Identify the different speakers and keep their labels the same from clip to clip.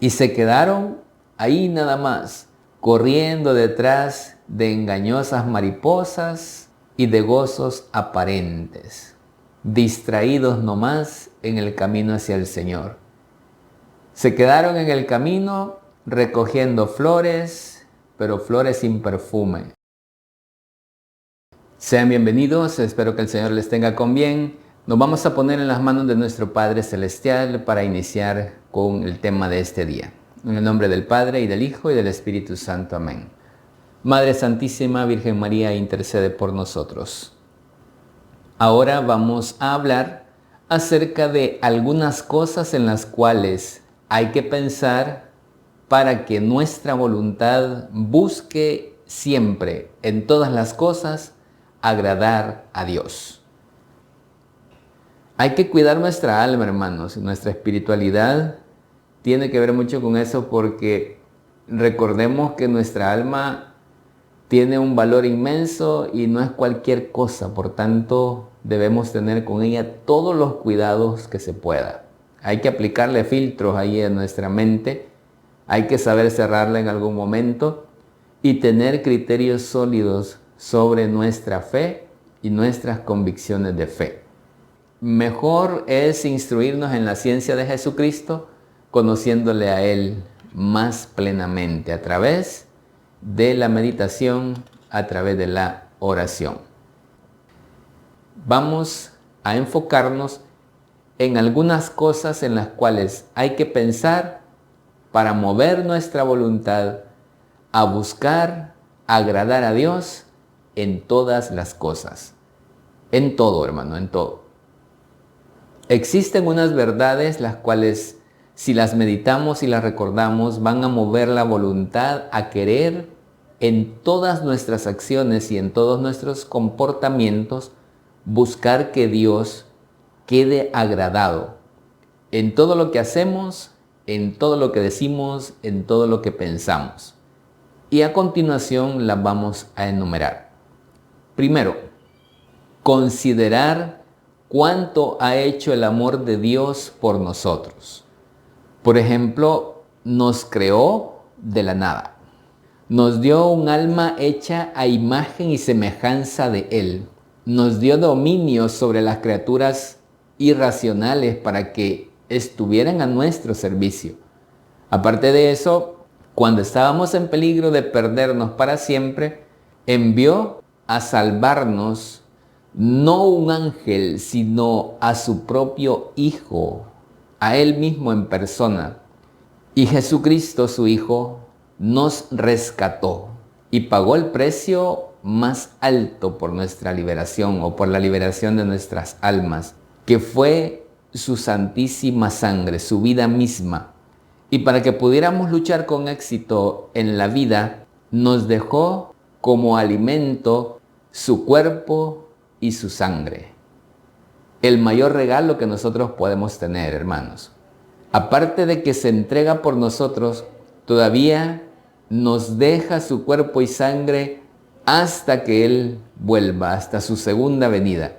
Speaker 1: y se quedaron ahí nada más, corriendo detrás de engañosas mariposas y de gozos aparentes, distraídos nomás en el camino hacia el Señor. Se quedaron en el camino recogiendo flores, pero flores sin perfume. Sean bienvenidos, espero que el Señor les tenga con bien. Nos vamos a poner en las manos de nuestro Padre Celestial para iniciar con el tema de este día. En el nombre del Padre, y del Hijo, y del Espíritu Santo. Amén. Madre Santísima, Virgen María, intercede por nosotros. Ahora vamos a hablar acerca de algunas cosas en las cuales hay que pensar para que nuestra voluntad busque siempre, en todas las cosas, agradar a Dios. Hay que cuidar nuestra alma, hermanos. Nuestra espiritualidad tiene que ver mucho con eso, porque recordemos que nuestra alma tiene un valor inmenso y no es cualquier cosa. Por tanto, debemos tener con ella todos los cuidados que se pueda. Hay que aplicarle filtros ahí en nuestra mente. Hay que saber cerrarla en algún momento y tener criterios sólidos sobre nuestra fe y nuestras convicciones de fe. Mejor es instruirnos en la ciencia de Jesucristo, conociéndole a Él más plenamente a través de la meditación, a través de la oración. Vamos a enfocarnos en algunas cosas en las cuales hay que pensar para mover nuestra voluntad a buscar agradar a Dios en todas las cosas. En todo, hermano, en todo. Existen unas verdades las cuales, si las meditamos y las recordamos, van a mover la voluntad a querer en todas nuestras acciones y en todos nuestros comportamientos buscar que Dios quede agradado en todo lo que hacemos, en todo lo que decimos, en todo lo que pensamos. Y a continuación las vamos a enumerar. Primero, considerar cuánto ha hecho el amor de Dios por nosotros. Por ejemplo, nos creó de la nada. Nos dio un alma hecha a imagen y semejanza de Él. Nos dio dominio sobre las criaturas irracionales para que estuvieran a nuestro servicio. Aparte de eso, cuando estábamos en peligro de perdernos para siempre, envió a salvarnos no un ángel, sino a su propio Hijo, a Él mismo en persona. Y Jesucristo, su Hijo, nos rescató y pagó el precio más alto por nuestra liberación, o por la liberación de nuestras almas, que fue su santísima sangre, su vida misma. Y para que pudiéramos luchar con éxito en la vida, nos dejó como alimento su cuerpo y su sangre. El mayor regalo que nosotros podemos tener, hermanos. Aparte de que se entrega por nosotros, todavía nos deja su cuerpo y sangre hasta que Él vuelva, hasta su segunda venida.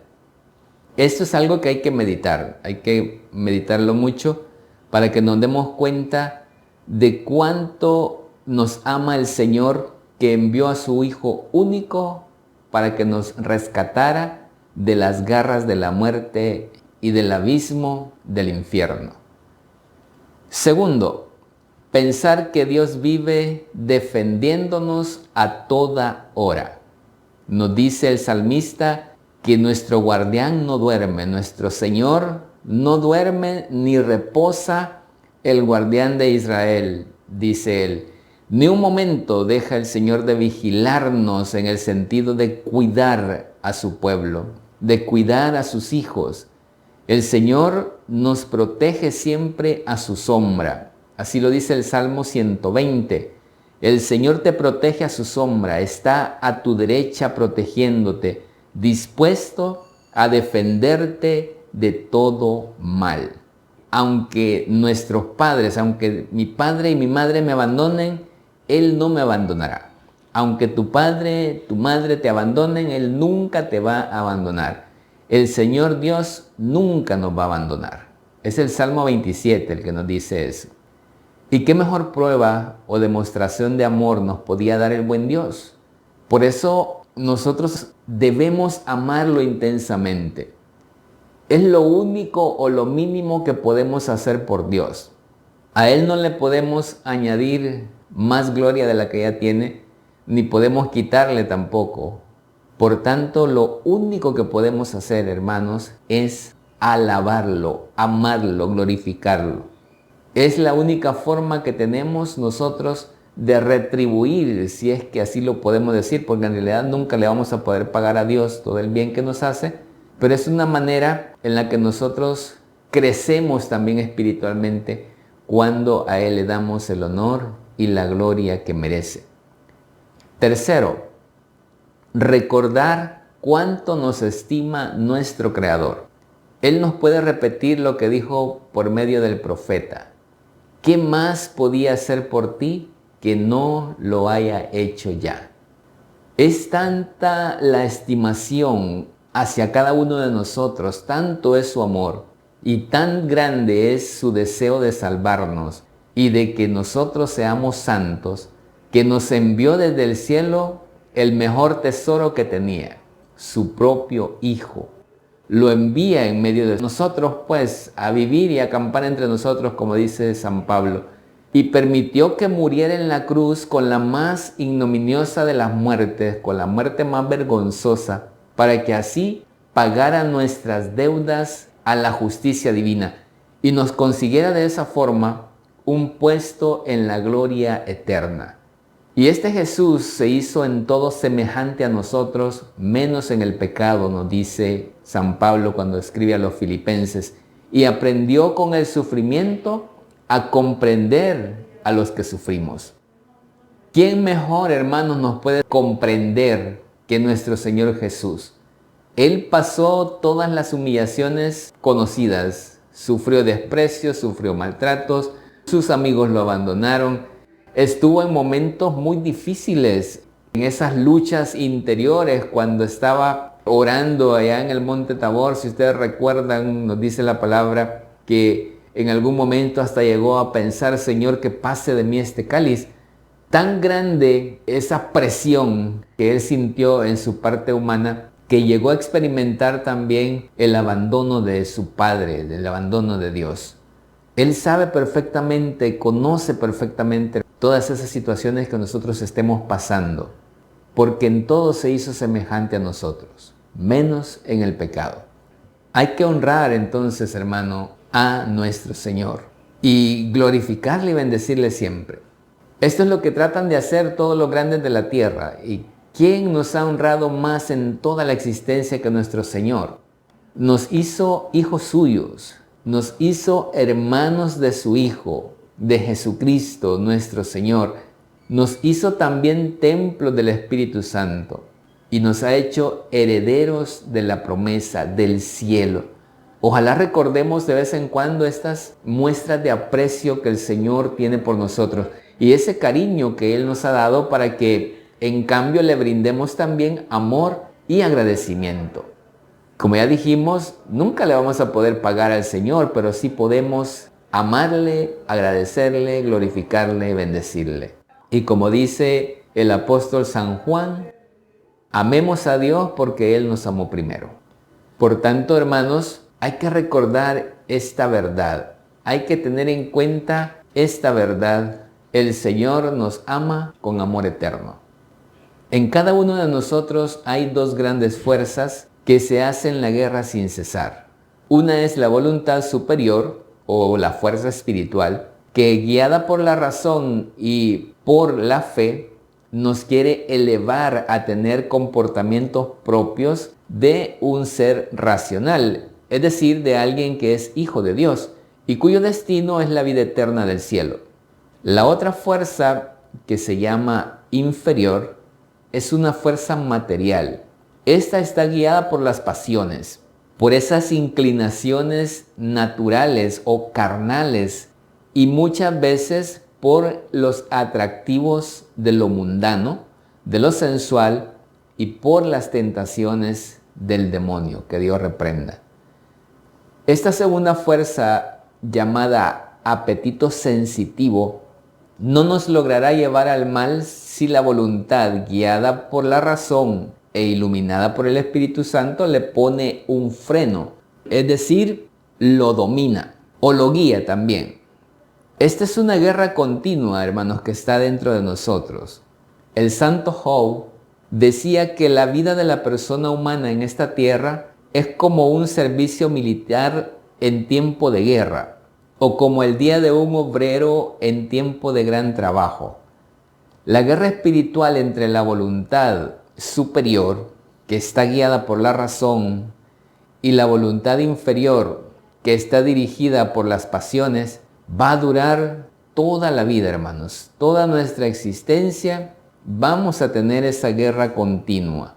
Speaker 1: Esto es algo que hay que meditarlo mucho para que nos demos cuenta de cuánto nos ama el Señor, que envió a su Hijo único para que nos rescatara de las garras de la muerte y del abismo del infierno. Segundo, pensar que Dios vive defendiéndonos a toda hora. Nos dice el salmista que nuestro guardián no duerme, nuestro Señor no duerme ni reposa, el guardián de Israel, dice él. Ni un momento deja el Señor de vigilarnos, en el sentido de cuidar a su pueblo, de cuidar a sus hijos. El Señor nos protege siempre a su sombra. Así lo dice el Salmo 120. El Señor te protege a su sombra, está a tu derecha protegiéndote, dispuesto a defenderte de todo mal. Aunque nuestros padres, aunque mi padre y mi madre me abandonen, Él no me abandonará. Aunque tu padre, tu madre te abandonen, Él nunca te va a abandonar. El Señor Dios nunca nos va a abandonar. Es el Salmo 27 el que nos dice eso. ¿Y qué mejor prueba o demostración de amor nos podía dar el buen Dios? Por eso nosotros debemos amarlo intensamente. Es lo único o lo mínimo que podemos hacer por Dios. A Él no le podemos añadir más gloria de la que ya tiene, ni podemos quitarle tampoco. Por tanto, lo único que podemos hacer, hermanos, es alabarlo, amarlo, glorificarlo. Es la única forma que tenemos nosotros de retribuir, si es que así lo podemos decir, porque en realidad nunca le vamos a poder pagar a Dios todo el bien que nos hace, pero es una manera en la que nosotros crecemos también espiritualmente cuando a Él le damos el honor y la gloria que merece. Tercero, recordar cuánto nos estima nuestro Creador. Él nos puede repetir lo que dijo por medio del profeta. ¿Qué más podía hacer por ti que no lo haya hecho ya? Es tanta la estimación hacia cada uno de nosotros, tanto es su amor y tan grande es su deseo de salvarnos y de que nosotros seamos santos, que nos envió desde el cielo el mejor tesoro que tenía, su propio Hijo. Lo envía en medio de nosotros, pues, a vivir y acampar entre nosotros, como dice San Pablo, y permitió que muriera en la cruz con la más ignominiosa de las muertes, con la muerte más vergonzosa, para que así pagara nuestras deudas a la justicia divina y nos consiguiera de esa forma un puesto en la gloria eterna. Y este Jesús se hizo en todo semejante a nosotros, menos en el pecado, nos dice San Pablo cuando escribe a los Filipenses, y aprendió con el sufrimiento a comprender a los que sufrimos. ¿Quién mejor, hermanos, nos puede comprender que nuestro Señor Jesús? Él pasó todas las humillaciones conocidas, sufrió desprecio, sufrió maltratos, sus amigos lo abandonaron, estuvo en momentos muy difíciles, en esas luchas interiores cuando estaba orando allá en el Monte Tabor. Si ustedes recuerdan, nos dice la palabra que en algún momento hasta llegó a pensar: Señor, que pase de mí este cáliz. Tan grande esa presión que él sintió en su parte humana, que llegó a experimentar también el abandono de su Padre, el abandono de Dios. Él sabe perfectamente, conoce perfectamente todas esas situaciones que nosotros estemos pasando, porque en todo se hizo semejante a nosotros, menos en el pecado. Hay que honrar entonces, hermano, a nuestro Señor y glorificarle y bendecirle siempre. Esto es lo que tratan de hacer todos los grandes de la tierra. ¿Y quién nos ha honrado más en toda la existencia que nuestro Señor? Nos hizo hijos suyos, nos hizo hermanos de su Hijo, de Jesucristo nuestro Señor. Nos hizo también templo del Espíritu Santo y nos ha hecho herederos de la promesa del cielo. Ojalá recordemos de vez en cuando estas muestras de aprecio que el Señor tiene por nosotros y ese cariño que Él nos ha dado, para que en cambio le brindemos también amor y agradecimiento. Como ya dijimos, nunca le vamos a poder pagar al Señor, pero sí podemos amarle, agradecerle, glorificarle, bendecirle. Y como dice el apóstol San Juan, amemos a Dios porque Él nos amó primero. Por tanto, hermanos, hay que recordar esta verdad. Hay que tener en cuenta esta verdad. El Señor nos ama con amor eterno. En cada uno de nosotros hay dos grandes fuerzas que se hacen la guerra sin cesar. Una es la voluntad superior o la fuerza espiritual, que guiada por la razón y por la fe, nos quiere elevar a tener comportamientos propios de un ser racional, es decir, de alguien que es hijo de Dios y cuyo destino es la vida eterna del cielo. La otra fuerza, que se llama inferior, es una fuerza material. Esta está guiada por las pasiones, por esas inclinaciones naturales o carnales, y muchas veces por los atractivos de lo mundano, de lo sensual, y por las tentaciones del demonio, que Dios reprenda. Esta segunda fuerza, llamada apetito sensitivo, no nos logrará llevar al mal si la voluntad, guiada por la razón e iluminada por el Espíritu Santo, le pone un freno, es decir, lo domina o lo guía también. Esta es una guerra continua, hermanos, que está dentro de nosotros. El santo Job decía que la vida de la persona humana en esta tierra es como un servicio militar en tiempo de guerra, o como el día de un obrero en tiempo de gran trabajo. La guerra espiritual entre la voluntad superior, que está guiada por la razón, y la voluntad inferior, que está dirigida por las pasiones, va a durar toda la vida, hermanos. Toda nuestra existencia vamos a tener esa guerra continua.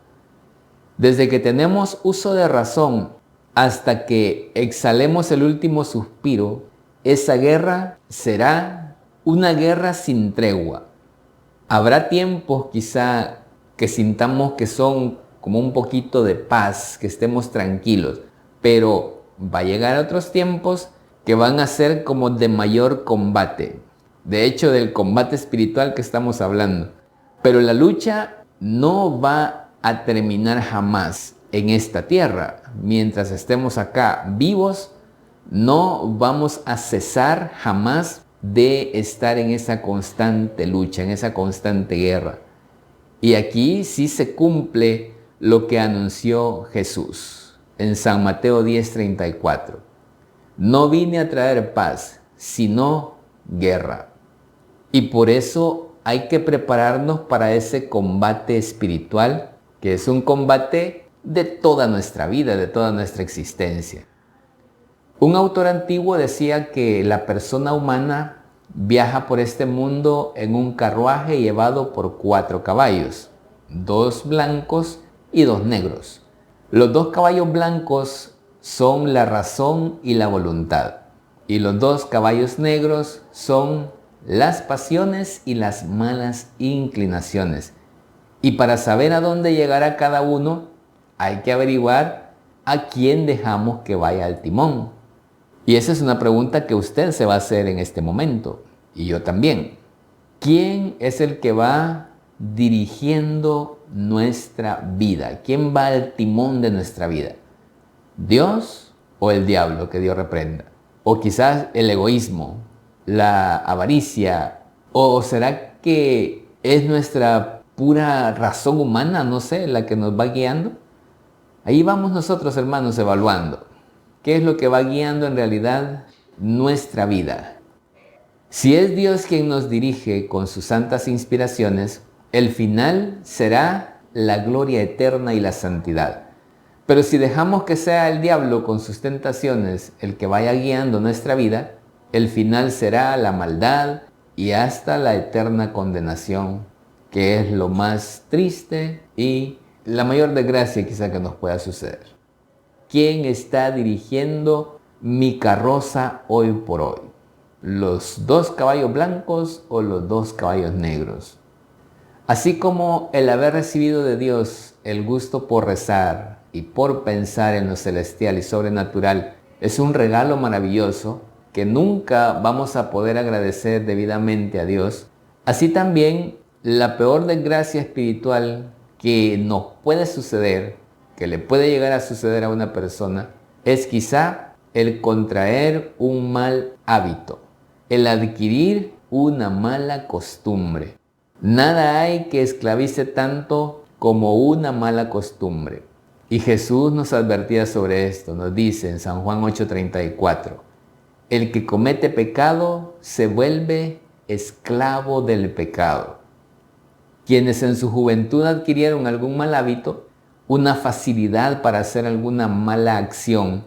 Speaker 1: Desde que tenemos uso de razón hasta que exhalemos el último suspiro, esa guerra será una guerra sin tregua. Habrá tiempos quizá que sintamos que son como un poquito de paz, que estemos tranquilos, pero va a llegar otros tiempos que van a ser como de mayor combate. De hecho, del combate espiritual que estamos hablando. Pero la lucha no va a terminar jamás en esta tierra. Mientras estemos acá vivos, no vamos a cesar jamás de estar en esa constante lucha, en esa constante guerra. Y aquí sí se cumple lo que anunció Jesús en San Mateo 10:34. No vine a traer paz, sino guerra. Y por eso hay que prepararnos para ese combate espiritual, que es un combate de toda nuestra vida, de toda nuestra existencia. Un autor antiguo decía que la persona humana viaja por este mundo en un carruaje llevado por 4 caballos, 2 blancos y 2 negros. Los 2 caballos blancos son la razón y la voluntad, y los 2 caballos negros son las pasiones y las malas inclinaciones. Y para saber a dónde llegará cada uno, hay que averiguar a quién dejamos que vaya al timón. Y esa es una pregunta que usted se va a hacer en este momento, y yo también. ¿Quién es el que va dirigiendo nuestra vida? ¿Quién va al timón de nuestra vida? ¿Dios o el diablo, que Dios reprenda? O quizás el egoísmo, la avaricia, o será que es nuestra pura razón humana, no sé, la que nos va guiando. Ahí vamos nosotros, hermanos, evaluando qué es lo que va guiando en realidad nuestra vida. Si es Dios quien nos dirige con sus santas inspiraciones, el final será la gloria eterna y la santidad. Pero si dejamos que sea el diablo con sus tentaciones el que vaya guiando nuestra vida, el final será la maldad y hasta la eterna condenación, que es lo más triste y la mayor desgracia quizá que nos pueda suceder. ¿Quién está dirigiendo mi carroza hoy por hoy? ¿Los 2 caballos blancos o los 2 caballos negros? Así como el haber recibido de Dios el gusto por rezar y por pensar en lo celestial y sobrenatural es un regalo maravilloso que nunca vamos a poder agradecer debidamente a Dios, así también la peor desgracia espiritual que nos puede suceder, que le puede llegar a suceder a una persona, es quizá el contraer un mal hábito, el adquirir una mala costumbre. Nada hay que esclavice tanto como una mala costumbre. Y Jesús nos advertía sobre esto, nos dice en San Juan 8:34, el que comete pecado se vuelve esclavo del pecado. Quienes en su juventud adquirieron algún mal hábito, una facilidad para hacer alguna mala acción,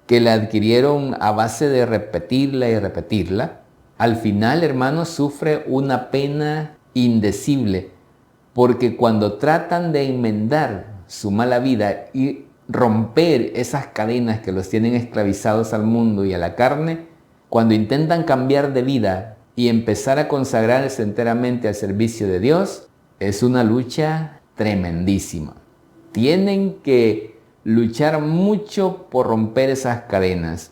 Speaker 1: que la adquirieron a base de repetirla y repetirla, al final, hermanos, sufre una pena indecible, porque cuando tratan de enmendar su mala vida y romper esas cadenas que los tienen esclavizados al mundo y a la carne, cuando intentan cambiar de vida y empezar a consagrarse enteramente al servicio de Dios, es una lucha tremendísima. Tienen que luchar mucho por romper esas cadenas.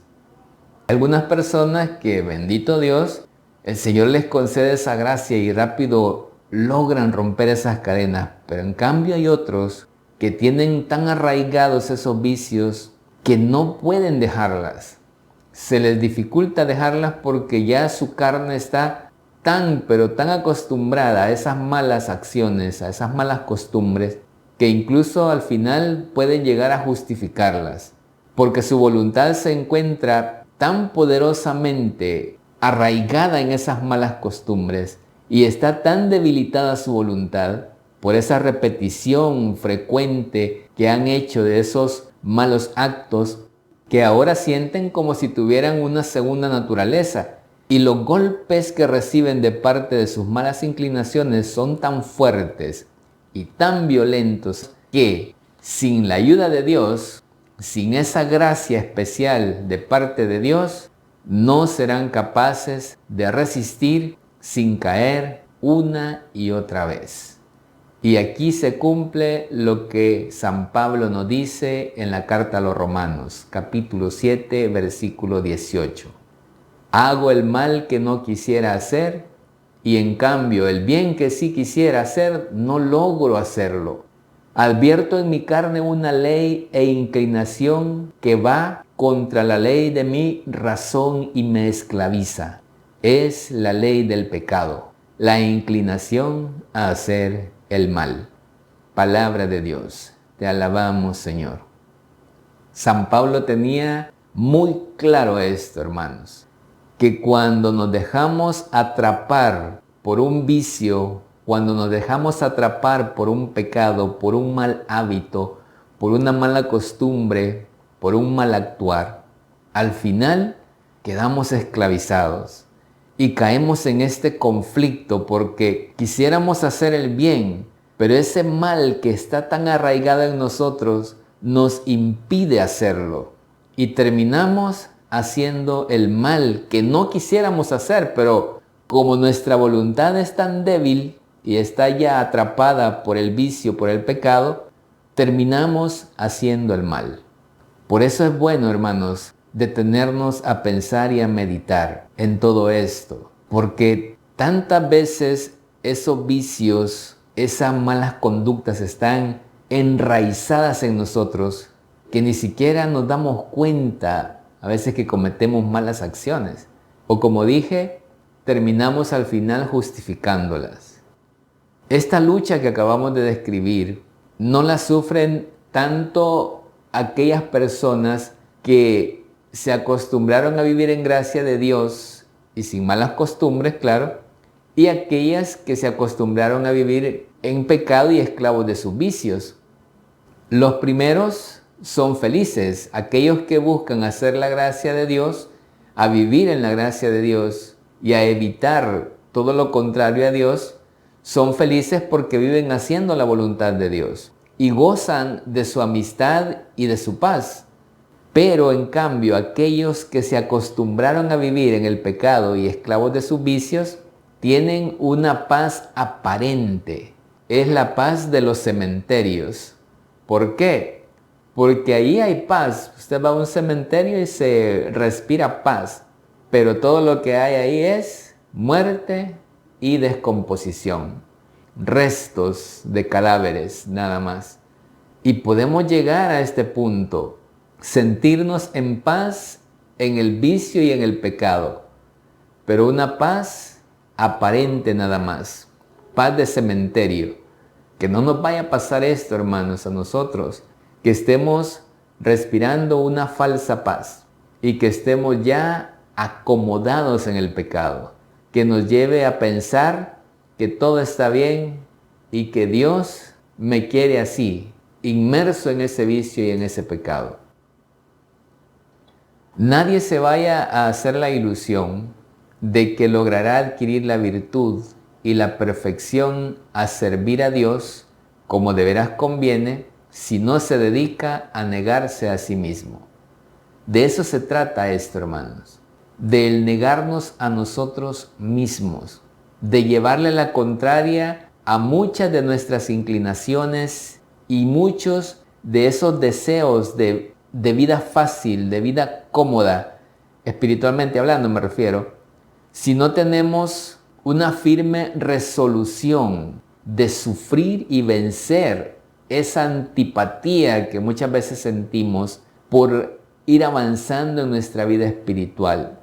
Speaker 1: Algunas personas que, bendito Dios, el Señor les concede esa gracia y rápido logran romper esas cadenas. Pero en cambio hay otros que tienen tan arraigados esos vicios que no pueden dejarlas. Se les dificulta dejarlas porque ya su carne está pero tan acostumbrada a esas malas acciones, a esas malas costumbres, que incluso al final pueden llegar a justificarlas, porque su voluntad se encuentra tan poderosamente arraigada en esas malas costumbres y está tan debilitada su voluntad por esa repetición frecuente que han hecho de esos malos actos, que ahora sienten como si tuvieran una segunda naturaleza. Y los golpes que reciben de parte de sus malas inclinaciones son tan fuertes y tan violentos que sin la ayuda de Dios, sin esa gracia especial de parte de Dios, no serán capaces de resistir sin caer una y otra vez. Y aquí se cumple lo que San Pablo nos dice en la carta a los Romanos, capítulo 7, versículo 18. Hago el mal que no quisiera hacer, y en cambio el bien que sí quisiera hacer, no logro hacerlo. Advierto en mi carne una ley e inclinación que va contra la ley de mi razón y me esclaviza. Es la ley del pecado, la inclinación a hacer el mal. Palabra de Dios, te alabamos, Señor. San Pablo tenía muy claro esto, hermanos, que cuando nos dejamos atrapar por un vicio, cuando nos dejamos atrapar por un pecado, por un mal hábito, por una mala costumbre, por un mal actuar, al final quedamos esclavizados y caemos en este conflicto porque quisiéramos hacer el bien, pero ese mal que está tan arraigado en nosotros nos impide hacerlo y terminamos haciendo el mal que no quisiéramos hacer, pero como nuestra voluntad es tan débil y está ya atrapada por el vicio, por el pecado, terminamos haciendo el mal. Por eso es bueno, hermanos, detenernos a pensar y a meditar en todo esto, porque tantas veces esos vicios, esas malas conductas están enraizadas en nosotros que ni siquiera nos damos cuenta a veces que cometemos malas acciones. O como dije, terminamos al final justificándolas. Esta lucha que acabamos de describir no la sufren tanto aquellas personas que se acostumbraron a vivir en gracia de Dios y sin malas costumbres, claro, y aquellas que se acostumbraron a vivir en pecado y esclavos de sus vicios. Los primeros son felices, aquellos que buscan hacer la gracia de Dios, a vivir en la gracia de Dios y a evitar todo lo contrario a Dios, son felices porque viven haciendo la voluntad de Dios y gozan de su amistad y de su paz. Pero en cambio, aquellos que se acostumbraron a vivir en el pecado y esclavos de sus vicios, tienen una paz aparente. Es la paz de los cementerios. ¿Por qué? Porque ahí hay paz. Usted va a un cementerio y se respira paz. Pero todo lo que hay ahí es muerte y descomposición. Restos de cadáveres, nada más. Y podemos llegar a este punto. Sentirnos en paz en el vicio y en el pecado. Pero una paz aparente nada más. Paz de cementerio. Que no nos vaya a pasar esto, hermanos, a nosotros. Que estemos respirando una falsa paz y que estemos ya acomodados en el pecado, que nos lleve a pensar que todo está bien y que Dios me quiere así, inmerso en ese vicio y en ese pecado. Nadie se vaya a hacer la ilusión de que logrará adquirir la virtud y la perfección a servir a Dios como de veras conviene si no se dedica a negarse a sí mismo. De eso se trata esto, hermanos, del negarnos a nosotros mismos, de llevarle la contraria a muchas de nuestras inclinaciones y muchos de esos deseos de vida fácil, de vida cómoda, espiritualmente hablando me refiero, si no tenemos una firme resolución de sufrir y vencer esa antipatía que muchas veces sentimos por ir avanzando en nuestra vida espiritual.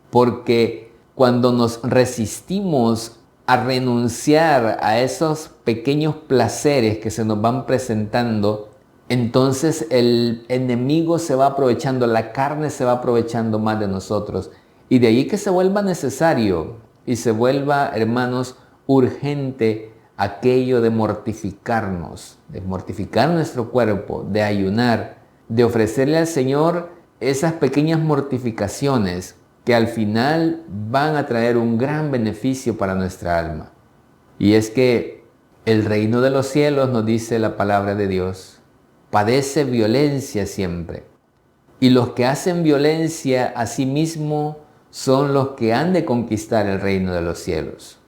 Speaker 1: Porque cuando nos resistimos a renunciar a esos pequeños placeres que se nos van presentando, entonces el enemigo se va aprovechando, la carne se va aprovechando más de nosotros. Y de ahí que se vuelva necesario y se vuelva, hermanos, urgente aquello de mortificar nuestro cuerpo, de ayunar, de ofrecerle al Señor esas pequeñas mortificaciones que al final van a traer un gran beneficio para nuestra alma. Y es que el reino de los cielos, nos dice la palabra de Dios, padece violencia siempre. Y los que hacen violencia a sí mismos son los que han de conquistar el reino de los cielos.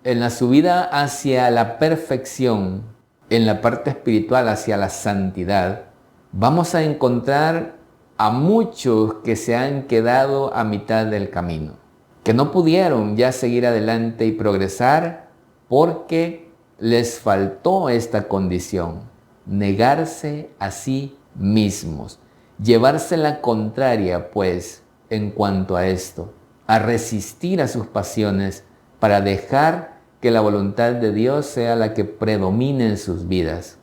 Speaker 1: En la subida hacia la perfección, en la parte espiritual hacia la santidad, vamos a encontrar a muchos que se han quedado a mitad del camino, que no pudieron ya seguir adelante y progresar porque les faltó esta condición, negarse a sí mismos, llevarse la contraria, pues, en cuanto a esto, a resistir a sus pasiones para dejar que la voluntad de Dios sea la que predomine en sus vidas.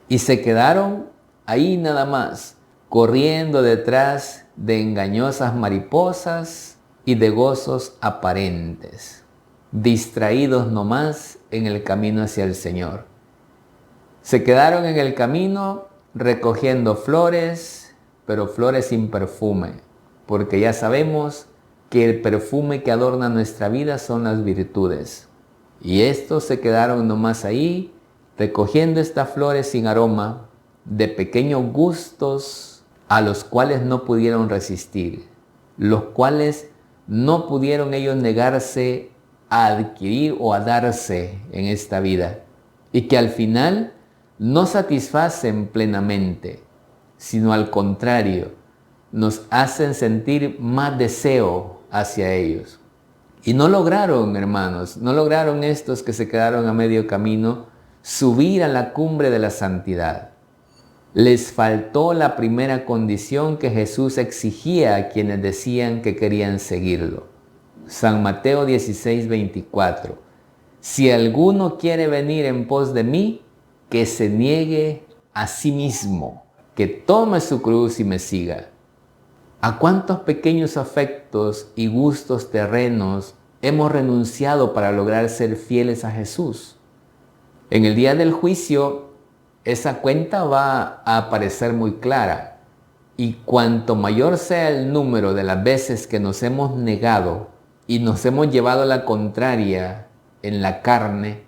Speaker 1: Y se quedaron ahí nada más, corriendo detrás de engañosas mariposas y de gozos aparentes, distraídos nomás en el camino hacia el Señor. Se quedaron en el camino recogiendo flores, pero flores sin perfume, porque ya sabemos que el perfume que adorna nuestra vida son las virtudes. Y estos se quedaron nomás ahí, recogiendo estas flores sin aroma, de pequeños gustos a los cuales no pudieron resistir, los cuales no pudieron ellos negarse a adquirir o a darse en esta vida, y que al final no satisfacen plenamente, sino al contrario, nos hacen sentir más deseo hacia ellos. Y no lograron, hermanos, no lograron estos que se quedaron a medio camino subir a la cumbre de la santidad. Les faltó la primera condición que Jesús exigía a quienes decían que querían seguirlo. San Mateo 16:24. Si alguno quiere venir en pos de mí, que se niegue a sí mismo, que tome su cruz y me siga. ¿A cuántos pequeños afectos y gustos terrenos hemos renunciado para lograr ser fieles a Jesús? En el día del juicio, esa cuenta va a aparecer muy clara. Y cuanto mayor sea el número de las veces que nos hemos negado y nos hemos llevado a la contraria en la carne,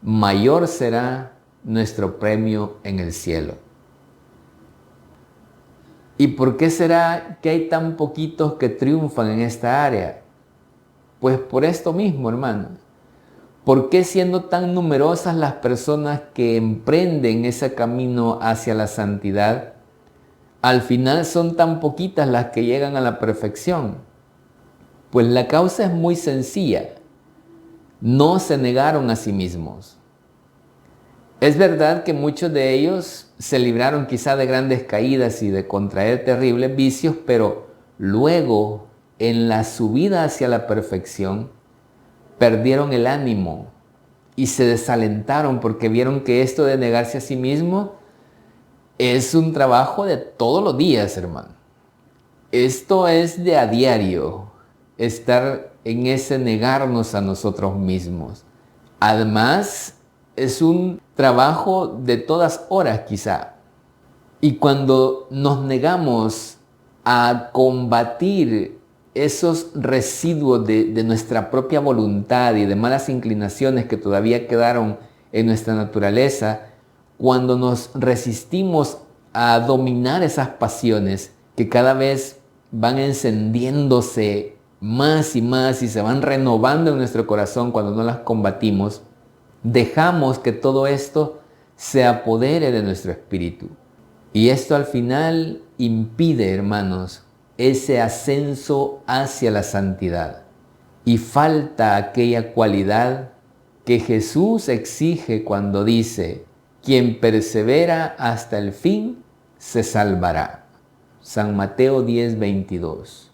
Speaker 1: mayor será nuestro premio en el cielo. ¿Y por qué será que hay tan poquitos que triunfan en esta área? Pues por esto mismo, hermanos. ¿Por qué siendo tan numerosas las personas que emprenden ese camino hacia la santidad, al final son tan poquitas las que llegan a la perfección? Pues la causa es muy sencilla. No se negaron a sí mismos. Es verdad que muchos de ellos se libraron quizá de grandes caídas y de contraer terribles vicios, pero luego, en la subida hacia la perfección, perdieron el ánimo y se desalentaron porque vieron que esto de negarse a sí mismo es un trabajo de todos los días, hermano. Esto es de a diario, estar en ese negarnos a nosotros mismos. Además, es un trabajo de todas horas quizá. Y cuando nos negamos a combatir esos residuos de nuestra propia voluntad y de malas inclinaciones que todavía quedaron en nuestra naturaleza, cuando nos resistimos a dominar esas pasiones que cada vez van encendiéndose más y más y se van renovando en nuestro corazón cuando no las combatimos, dejamos que todo esto se apodere de nuestro espíritu. Y esto al final impide, hermanos, ese ascenso hacia la santidad. Y falta aquella cualidad que Jesús exige cuando dice: quien persevera hasta el fin, se salvará. San Mateo 10:22.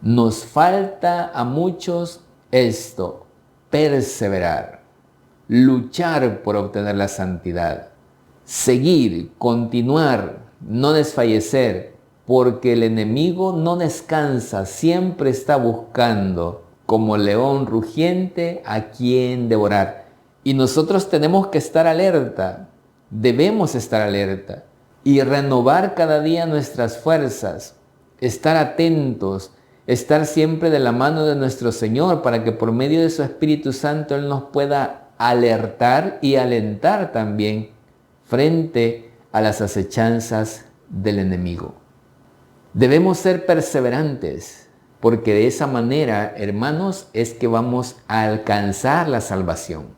Speaker 1: Nos falta a muchos esto, perseverar, luchar por obtener la santidad, seguir, continuar, no desfallecer, porque el enemigo no descansa, siempre está buscando, como león rugiente, a quien devorar. Y nosotros tenemos que estar alerta, debemos estar alerta y renovar cada día nuestras fuerzas, estar atentos, estar siempre de la mano de nuestro Señor para que por medio de su Espíritu Santo Él nos pueda alertar y alentar también frente a las acechanzas del enemigo. Debemos ser perseverantes, porque de esa manera, hermanos, es que vamos a alcanzar la salvación.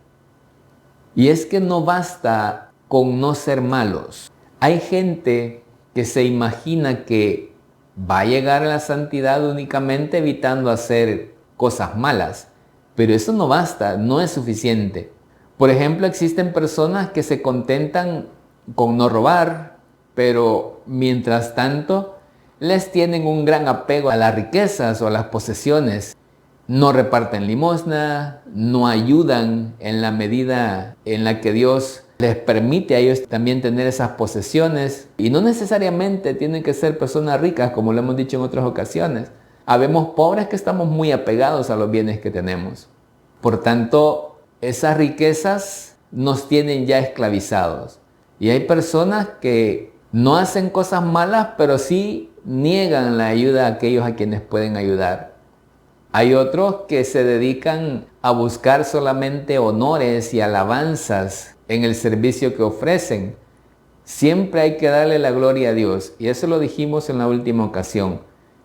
Speaker 1: Y es que no basta con no ser malos. Hay gente que se imagina que va a llegar a la santidad únicamente evitando hacer cosas malas, pero eso no basta, no es suficiente. Por ejemplo, existen personas que se contentan con no robar, pero mientras tanto les tienen un gran apego a las riquezas o a las posesiones. No reparten limosna, no ayudan en la medida en la que Dios les permite a ellos también tener esas posesiones. Y no necesariamente tienen que ser personas ricas, como lo hemos dicho en otras ocasiones. Habemos pobres que estamos muy apegados a los bienes que tenemos. Por tanto, esas riquezas nos tienen ya esclavizados. Y hay personas que no hacen cosas malas, pero sí niegan la ayuda a aquellos a quienes pueden ayudar. Hay otros que se dedican a buscar solamente honores y alabanzas en el servicio que ofrecen. Siempre hay que darle la gloria a Dios. Y eso lo dijimos en la última ocasión.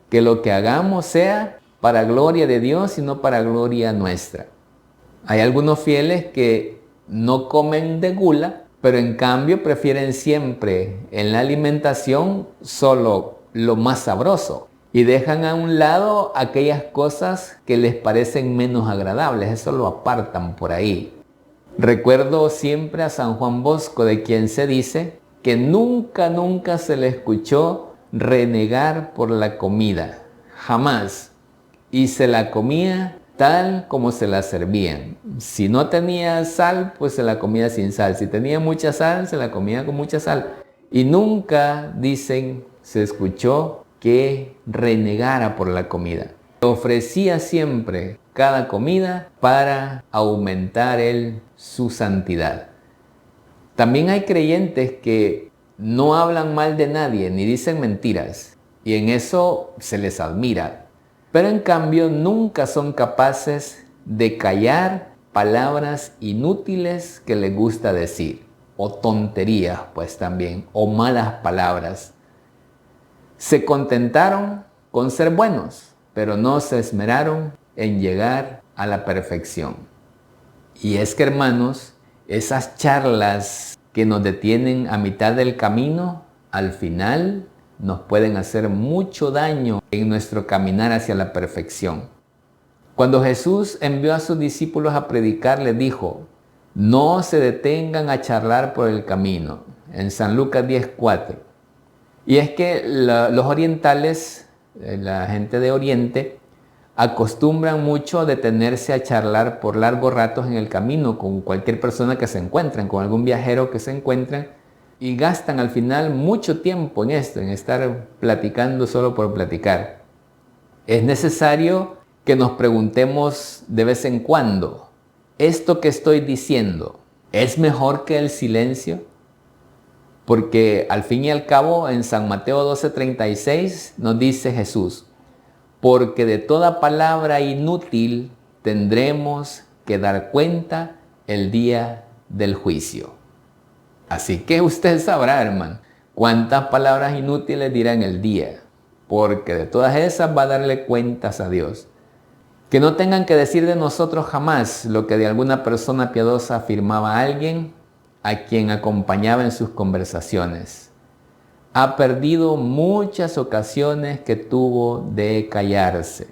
Speaker 1: Que lo que hagamos sea para gloria de Dios y no para gloria nuestra. Hay algunos fieles que no comen de gula, pero en cambio prefieren siempre en la alimentación solo lo más sabroso. Y dejan a un lado aquellas cosas que les parecen menos agradables. Eso lo apartan por ahí. Recuerdo siempre a San Juan Bosco, de quien se dice que nunca se le escuchó renegar por la comida. Jamás. Y se la comía tal como se la servían. Si no tenía sal, pues se la comía sin sal. Si tenía mucha sal, se la comía con mucha sal. Y nunca, dicen, se escuchó que renegara por la comida. Ofrecía siempre cada comida para aumentar él su santidad. También hay creyentes que no hablan mal de nadie ni dicen mentiras, y en eso se les admira, pero en cambio nunca son capaces de callar palabras inútiles que les gusta decir, o tonterías pues también, o malas palabras. Se contentaron con ser buenos, pero no se esmeraron en llegar a la perfección. Y es que, hermanos, esas charlas que nos detienen a mitad del camino, al final nos pueden hacer mucho daño en nuestro caminar hacia la perfección. Cuando Jesús envió a sus discípulos a predicar, les dijo: no se detengan a charlar por el camino, en San Lucas 10:4. Y es que los orientales, la gente de Oriente, acostumbran mucho a detenerse a charlar por largos ratos en el camino con cualquier persona que se encuentren, con algún viajero que se encuentren, y gastan al final mucho tiempo en esto, en estar platicando solo por platicar. Es necesario que nos preguntemos de vez en cuando, ¿esto que estoy diciendo es mejor que el silencio? Porque al fin y al cabo en San Mateo 12:36 nos dice Jesús: porque de toda palabra inútil tendremos que dar cuenta el día del juicio. Así que usted sabrá, hermano, cuántas palabras inútiles dirá en el día, porque de todas esas va a darle cuentas a Dios. Que no tengan que decir de nosotros jamás lo que de alguna persona piadosa afirmaba a alguien a quien acompañaba en sus conversaciones. ha perdido muchas ocasiones que tuvo de callarse.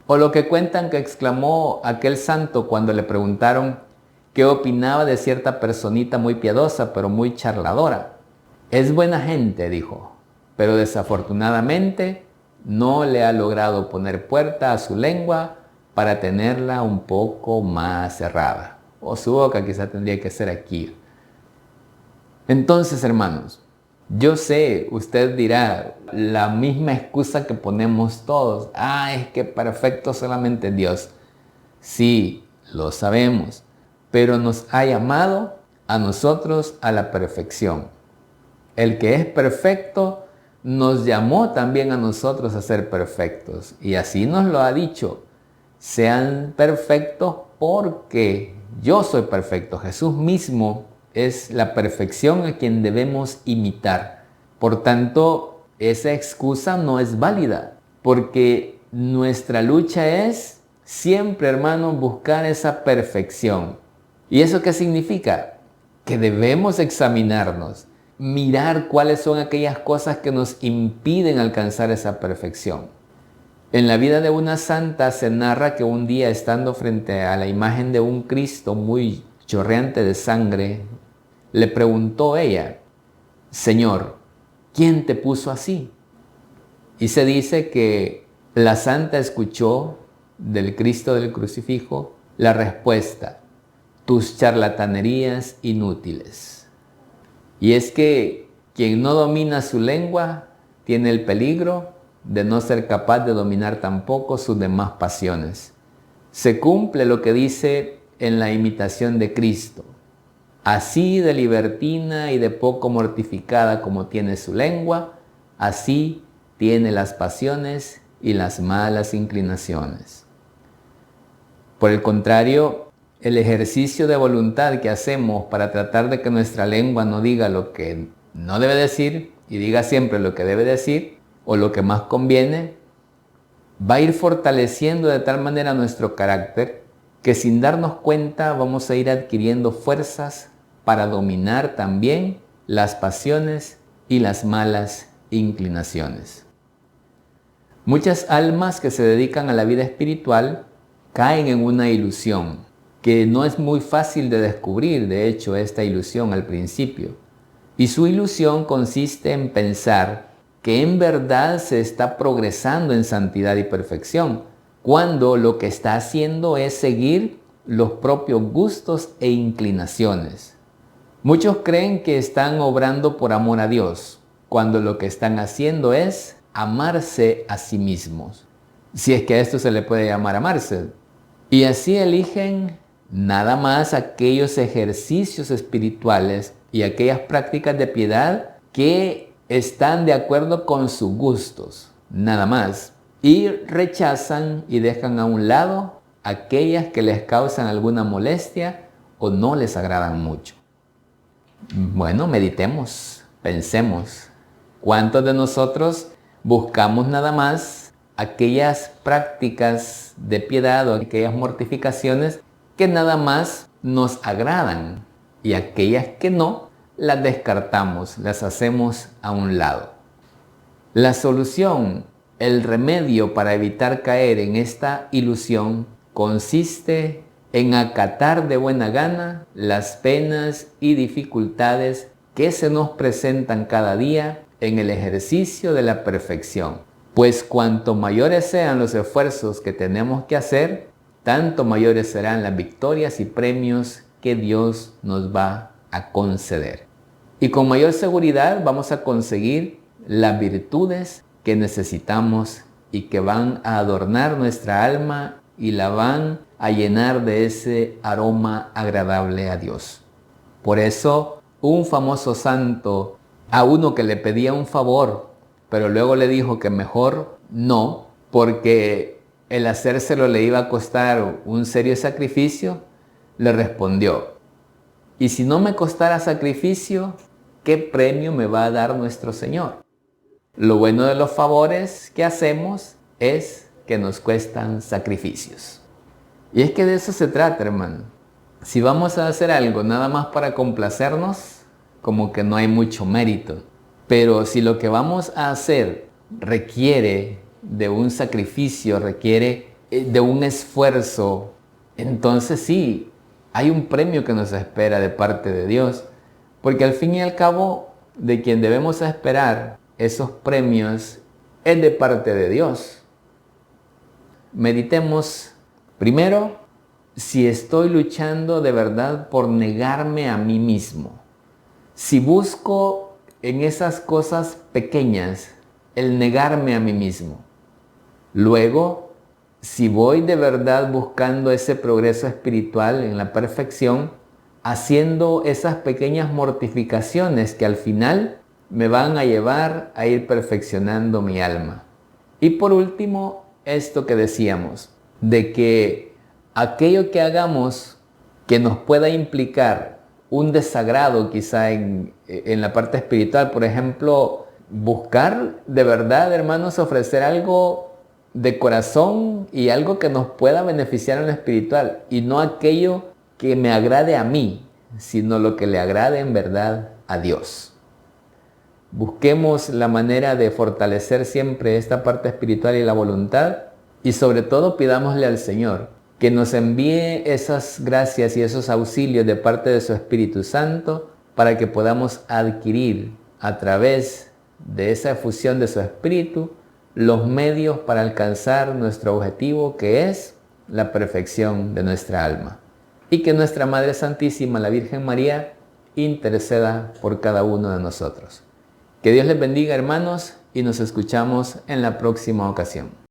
Speaker 1: O lo que cuentan que exclamó aquel santo cuando le preguntaron qué opinaba de cierta personita muy piadosa pero muy charladora. Es buena gente, dijo, pero desafortunadamente no le ha logrado poner puerta a su lengua para tenerla un poco más cerrada. O su boca quizá tendría que ser aquí. Entonces, hermanos, yo sé, usted dirá, la misma excusa que ponemos todos. Es que perfecto solamente Dios. Sí, lo sabemos, pero nos ha llamado a nosotros a la perfección. El que es perfecto nos llamó también a nosotros a ser perfectos. Y así nos lo ha dicho. Sean perfectos porque yo soy perfecto. Jesús mismo es la perfección a quien debemos imitar. Por tanto, esa excusa no es válida, porque nuestra lucha es siempre, hermanos, buscar esa perfección. ¿Y eso qué significa? Que debemos examinarnos, mirar cuáles son aquellas cosas que nos impiden alcanzar esa perfección. En la vida de una santa se narra que un día, estando frente a la imagen de un Cristo muy chorreante de sangre, le preguntó ella: Señor, ¿quién te puso así? Y se dice que la santa escuchó del Cristo del crucifijo la respuesta: tus charlatanerías inútiles. Y es que quien no domina su lengua tiene el peligro de no ser capaz de dominar tampoco sus demás pasiones. Se cumple lo que dice en la imitación de Cristo: así de libertina y de poco mortificada como tiene su lengua, así tiene las pasiones y las malas inclinaciones. Por el contrario, el ejercicio de voluntad que hacemos para tratar de que nuestra lengua no diga lo que no debe decir y diga siempre lo que debe decir o lo que más conviene, va a ir fortaleciendo de tal manera nuestro carácter que sin darnos cuenta vamos a ir adquiriendo fuerzas para dominar también las pasiones y las malas inclinaciones. Muchas almas que se dedican a la vida espiritual caen en una ilusión que no es muy fácil de descubrir, de hecho, esta ilusión al principio. Y su ilusión consiste en pensar que en verdad se está progresando en santidad y perfección, cuando lo que está haciendo es seguir los propios gustos e inclinaciones. Muchos creen que están obrando por amor a Dios, cuando lo que están haciendo es amarse a sí mismos, si es que a esto se le puede llamar amarse. Y así eligen nada más aquellos ejercicios espirituales y aquellas prácticas de piedad que están de acuerdo con sus gustos, nada más. Y rechazan y dejan a un lado aquellas que les causan alguna molestia o no les agradan mucho. Bueno, meditemos, pensemos. ¿Cuántos de nosotros buscamos nada más aquellas prácticas de piedad o aquellas mortificaciones que nada más nos agradan y aquellas que no, las descartamos, las hacemos a un lado? La solución, el remedio para evitar caer en esta ilusión consiste en acatar de buena gana las penas y dificultades que se nos presentan cada día en el ejercicio de la perfección. Pues cuanto mayores sean los esfuerzos que tenemos que hacer, tanto mayores serán las victorias y premios que Dios nos va a conceder. Y con mayor seguridad vamos a conseguir las virtudes que necesitamos y que van a adornar nuestra alma y la van a llenar de ese aroma agradable a Dios. Por eso, un famoso santo, a uno que le pedía un favor, pero luego le dijo que mejor no, porque el hacérselo le iba a costar un serio sacrificio, le respondió: y si no me costara sacrificio, ¿qué premio me va a dar nuestro Señor? Lo bueno de los favores que hacemos es que nos cuestan sacrificios. Y es que de eso se trata, hermano. Si vamos a hacer algo nada más para complacernos, como que no hay mucho mérito. Pero si lo que vamos a hacer requiere de un sacrificio, requiere de un esfuerzo, entonces sí, hay un premio que nos espera de parte de Dios. Porque al fin y al cabo, de quien debemos esperar esos premios es de parte de Dios. Meditemos primero si estoy luchando de verdad por negarme a mí mismo. Si busco en esas cosas pequeñas el negarme a mí mismo. Luego, si voy de verdad buscando ese progreso espiritual en la perfección, haciendo esas pequeñas mortificaciones que al final me van a llevar a ir perfeccionando mi alma. Y por último, esto que decíamos, de que aquello que hagamos que nos pueda implicar un desagrado quizá en la parte espiritual, por ejemplo, buscar de verdad, hermanos, ofrecer algo de corazón y algo que nos pueda beneficiar en lo espiritual y no aquello que me agrade a mí, sino lo que le agrade en verdad a Dios. Busquemos la manera de fortalecer siempre esta parte espiritual y la voluntad y sobre todo pidámosle al Señor que nos envíe esas gracias y esos auxilios de parte de su Espíritu Santo para que podamos adquirir a través de esa efusión de su Espíritu los medios para alcanzar nuestro objetivo, que es la perfección de nuestra alma. Y que nuestra Madre Santísima, la Virgen María, interceda por cada uno de nosotros. Que Dios les bendiga, hermanos, y nos escuchamos en la próxima ocasión.